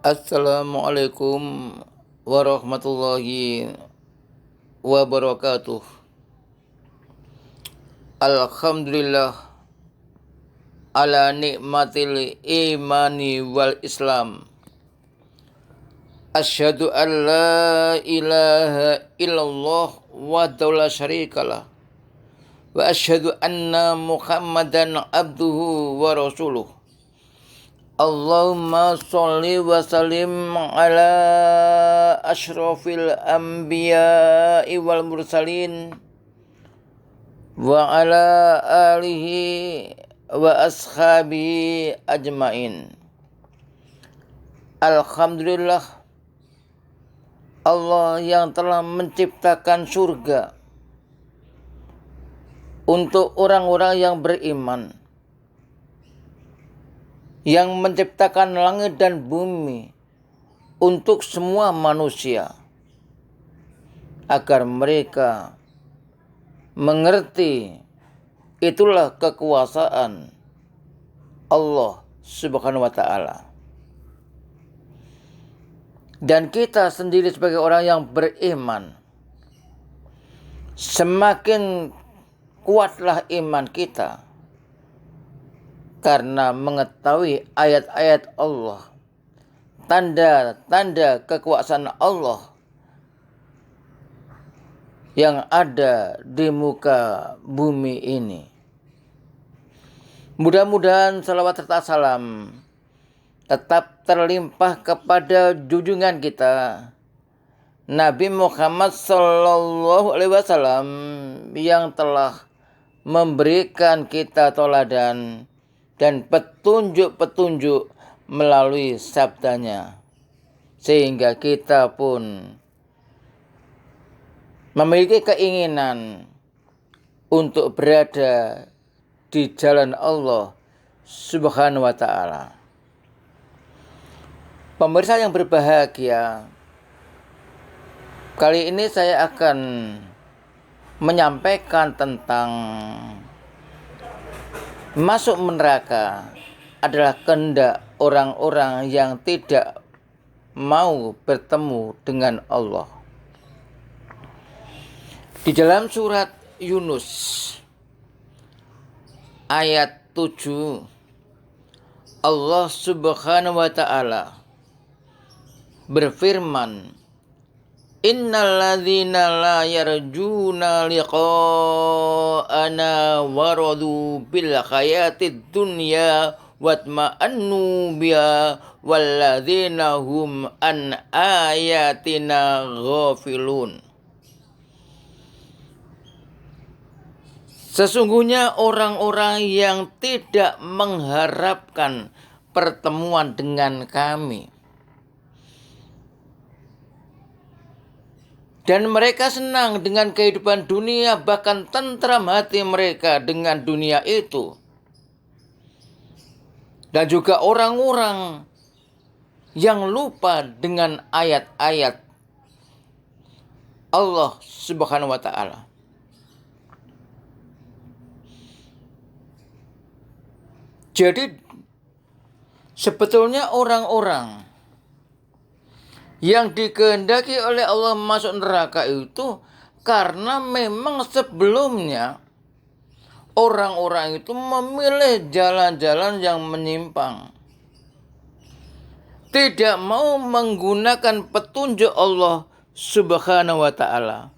Assalamualaikum warahmatullahi wabarakatuh. Alhamdulillah ala nikmatil imani wal islam. Asyhadu an la ilaha illallah wahdahu la syarikalah. Wa asyhadu anna Muhammadan abduhu wa rasuluh. Allahumma sholli wa sallim ala asyrafil anbiya'i wal mursalin wa ala alihi wa ashabihi ajmain. Alhamdulillah, Allah yang telah menciptakan surga untuk orang-orang yang beriman, yang menciptakan langit dan bumi untuk semua manusia, agar mereka mengerti itulah kekuasaan Allah Subhanahu wa ta'ala. Dan kita sendiri sebagai orang yang beriman, semakin kuatlah iman kita karena mengetahui ayat-ayat Allah, tanda-tanda kekuasaan Allah yang ada di muka bumi ini. Mudah-mudahan salawat serta salam tetap terlimpah kepada junjungan kita Nabi Muhammad Sallallahu Alaihi Wasallam yang telah memberikan kita teladan dan petunjuk-petunjuk melalui sabdanya, sehingga kita pun memiliki keinginan untuk berada di jalan Allah Subhanahu wa ta'ala. Pemirsa yang berbahagia, kali ini saya akan menyampaikan tentang masuk neraka adalah kehendak orang-orang yang tidak mau bertemu dengan Allah. Di dalam surat Yunus ayat 7, Allah Subhanahu wa ta'ala berfirman, Innal ladzina la yarjuna liqa'ana waradu bil hayatid dunya watma'annu biha walladzina hum an ayatina ghafilun. Sesungguhnya orang-orang yang tidak mengharapkan pertemuan dengan kami, dan mereka senang dengan kehidupan dunia, bahkan tentram hati mereka dengan dunia itu. Dan juga orang-orang yang lupa dengan ayat-ayat Allah Subhanahu wa ta'ala. Jadi sebetulnya orang-orang yang dikehendaki oleh Allah masuk neraka itu karena memang sebelumnya orang-orang itu memilih jalan-jalan yang menyimpang, tidak mau menggunakan petunjuk Allah Subhanahu wa ta'ala,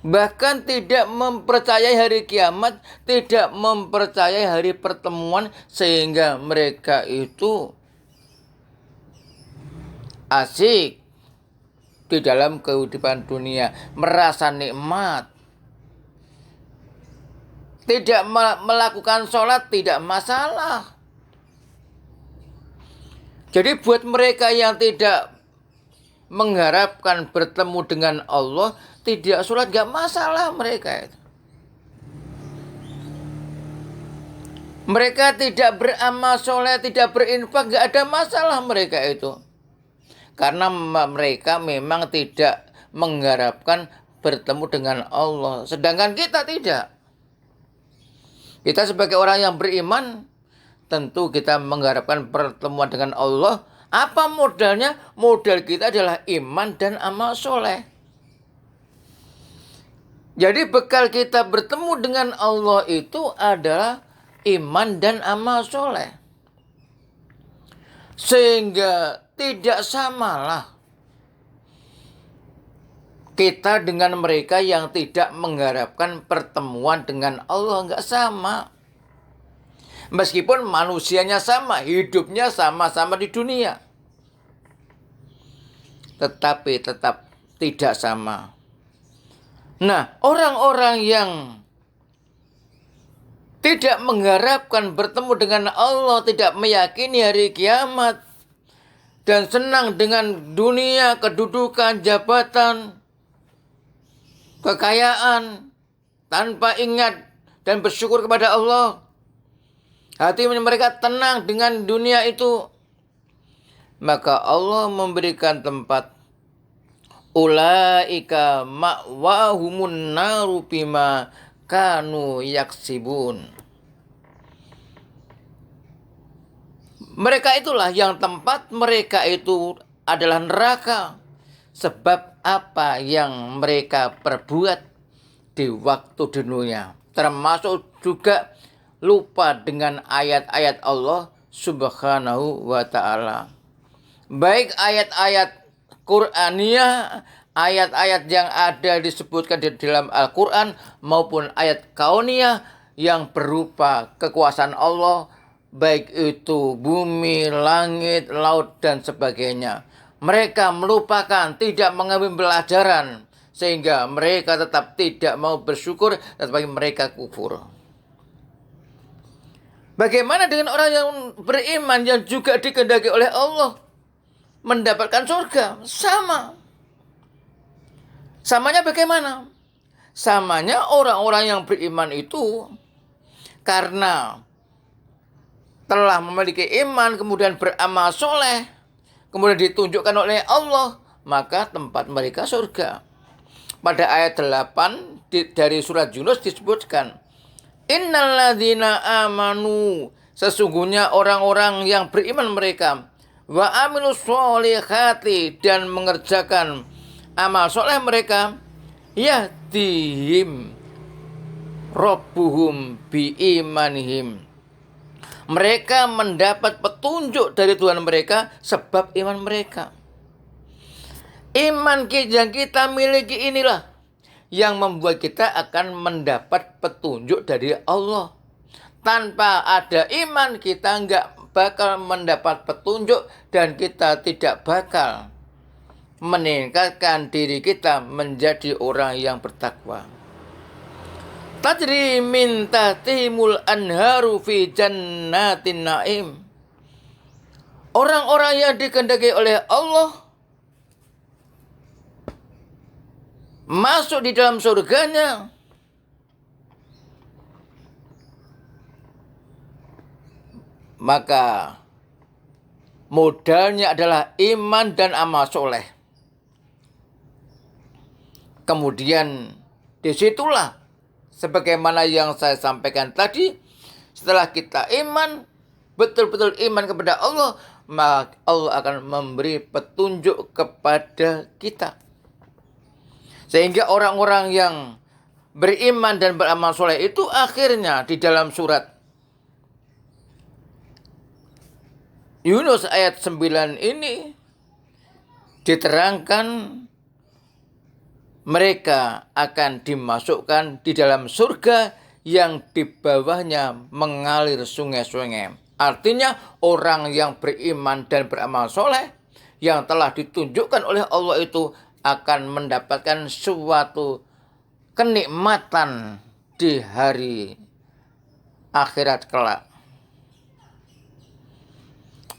bahkan tidak mempercayai hari kiamat, tidak mempercayai hari pertemuan, sehingga mereka itu asik di dalam kehidupan dunia, merasa nikmat, tidak melakukan sholat tidak masalah. Jadi buat mereka yang tidak mengharapkan bertemu dengan Allah, tidak sholat gak masalah mereka itu. Mereka tidak beramal soleh, tidak berinfak, gak ada masalah mereka itu. Karena mereka memang tidak mengharapkan bertemu dengan Allah. Sedangkan kita tidak. Kita sebagai orang yang beriman tentu kita mengharapkan pertemuan dengan Allah. Apa modalnya? Modal kita adalah iman dan amal soleh. Jadi bekal kita bertemu dengan Allah itu adalah iman dan amal soleh. Sehingga tidak samalah kita dengan mereka yang tidak mengharapkan pertemuan dengan Allah. Enggak sama. Meskipun manusianya sama, hidupnya sama-sama di dunia, tetapi tetap tidak sama. Nah, orang-orang yang tidak mengharapkan bertemu dengan Allah, tidak meyakini hari kiamat, dan senang dengan dunia, kedudukan, jabatan, kekayaan, tanpa ingat dan bersyukur kepada Allah. Hati mereka tenang dengan dunia itu. Maka Allah memberikan tempat. Ulaika ma'wahumun naru bima kanu yaksibun. Mereka itulah yang tempat mereka itu adalah neraka. Sebab apa yang mereka perbuat di waktu dunia. Termasuk juga lupa dengan ayat-ayat Allah Subhanahu wa ta'ala. Baik ayat-ayat Qur'aniyah, ayat-ayat yang ada disebutkan di dalam Al-Quran, maupun ayat kauniyah yang berupa kekuasaan Allah, baik itu bumi, langit, laut, dan sebagainya. Mereka melupakan, tidak mengambil pelajaran, sehingga mereka tetap tidak mau bersyukur, tetapi mereka kufur. Bagaimana dengan orang yang beriman yang juga dikehendaki oleh Allah mendapatkan surga? Sama. Samanya bagaimana? Samanya orang-orang yang beriman itu karena telah memiliki iman, kemudian beramal soleh, kemudian ditunjukkan oleh Allah, maka tempat mereka surga. Pada ayat 8 dari surat Yunus disebutkan, Innalladzina amanu, sesungguhnya orang-orang yang beriman mereka, wa amilus sholihati, dan mengerjakan amal soleh mereka, yahdihim rabbuhum biimanihim, mereka mendapat petunjuk dari Tuhan mereka sebab iman mereka. Iman yang kita miliki inilah yang membuat kita akan mendapat petunjuk dari Allah. Tanpa ada iman kita nggak bakal mendapat petunjuk, dan kita tidak bakal meningkatkan diri kita menjadi orang yang bertakwa. Tajri min tahtihimul anharu fi jannatin naim. Orang-orang yang dikehendaki oleh Allah masuk di dalam surganya, maka modalnya adalah iman dan amal soleh. Kemudian disitulah, sebagaimana yang saya sampaikan tadi, setelah kita iman, betul-betul iman kepada Allah, maka Allah akan memberi petunjuk kepada kita. Sehingga orang-orang yang beriman dan beramal soleh itu akhirnya di dalam surat Yunus ayat 9 ini diterangkan mereka akan dimasukkan di dalam surga yang di bawahnya mengalir sungai-sungai. Artinya orang yang beriman dan beramal soleh yang telah ditunjukkan oleh Allah itu akan mendapatkan suatu kenikmatan di hari akhirat kelak.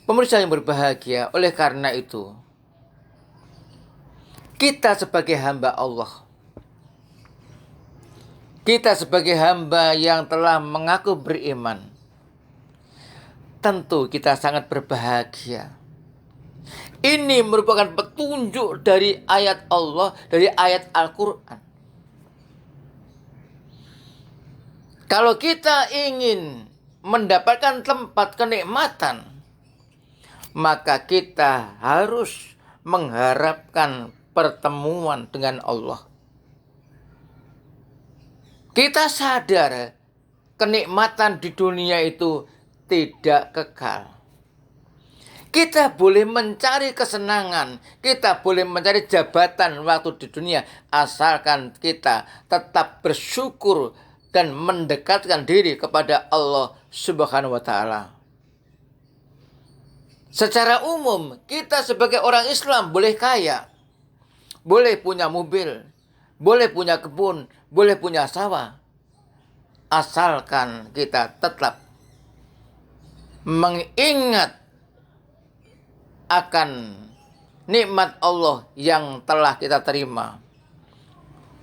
Pemirsa yang berbahagia, oleh karena itu, kita sebagai hamba Allah, kita sebagai hamba yang telah mengaku beriman, tentu kita sangat berbahagia. Ini merupakan petunjuk dari ayat Allah, dari ayat Al-Quran. Kalau kita ingin mendapatkan tempat kenikmatan, maka kita harus mengharapkan pertemuan dengan Allah. Kita sadar kenikmatan di dunia itu tidak kekal. Kita boleh mencari kesenangan, kita boleh mencari jabatan waktu di dunia, asalkan kita tetap bersyukur dan mendekatkan diri kepada Allah Subhanahu wa Ta'ala. Secara umum, kita sebagai orang Islam boleh kaya, boleh punya mobil, boleh punya kebun, boleh punya sawah, asalkan kita tetap mengingat akan nikmat Allah yang telah kita terima.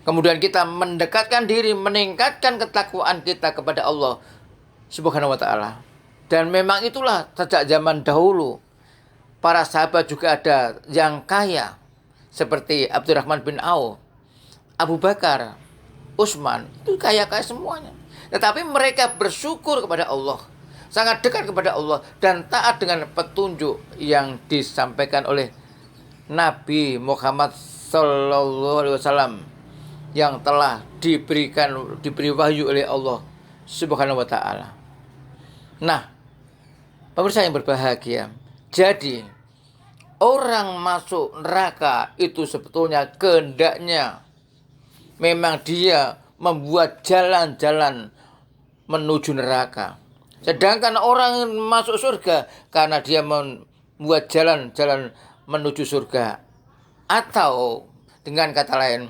Kemudian kita mendekatkan diri, meningkatkan ketakwaan kita kepada Allah Subhanahu wa Ta'ala. Dan memang itulah sejak zaman dahulu para sahabat juga ada yang kaya, seperti Abdurrahman bin Auf, Abu Bakar, Utsman, itu kaya-kaya semuanya. Tetapi mereka bersyukur kepada Allah, sangat dekat kepada Allah, dan taat dengan petunjuk yang disampaikan oleh Nabi Muhammad SAW yang telah diberi wahyu oleh Allah Subhanahu wa Ta'ala. Nah, pemirsa yang berbahagia, jadi orang masuk neraka itu sebetulnya kehendaknya memang dia membuat jalan-jalan menuju neraka. Sedangkan orang masuk surga karena dia membuat jalan-jalan menuju surga. Atau dengan kata lain,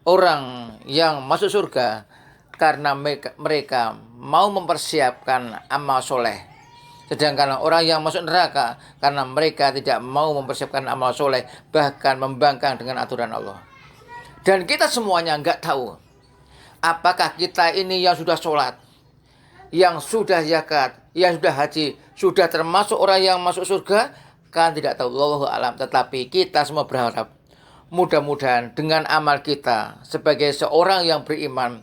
orang yang masuk surga karena mereka mau mempersiapkan amal soleh. Sedangkan orang yang masuk neraka karena mereka tidak mau mempersiapkan amal soleh, bahkan membangkang dengan aturan Allah. Dan kita semuanya nggak tahu apakah kita ini yang sudah sholat, yang sudah zakat, yang sudah haji, sudah termasuk orang yang masuk surga, kan tidak tahu, wallahu alam. Tetapi kita semua berharap mudah-mudahan dengan amal kita sebagai seorang yang beriman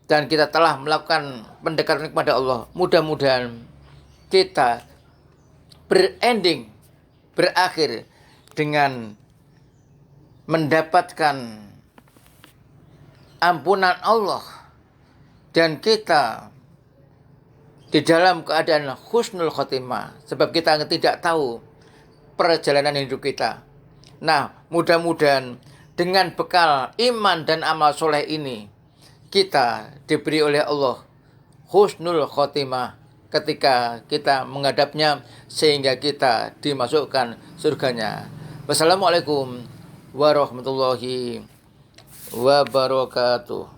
dan kita telah melakukan pendekatan kepada Allah, mudah-mudahan kita berakhir dengan mendapatkan ampunan Allah, dan kita di dalam keadaan husnul khotimah, sebab kita tidak tahu perjalanan hidup kita. Nah, mudah-mudahan dengan bekal iman dan amal soleh ini, kita diberi oleh Allah husnul khotimah ketika kita menghadapnya, sehingga kita dimasukkan surganya. Wassalamualaikum warahmatullahi wabarakatuh.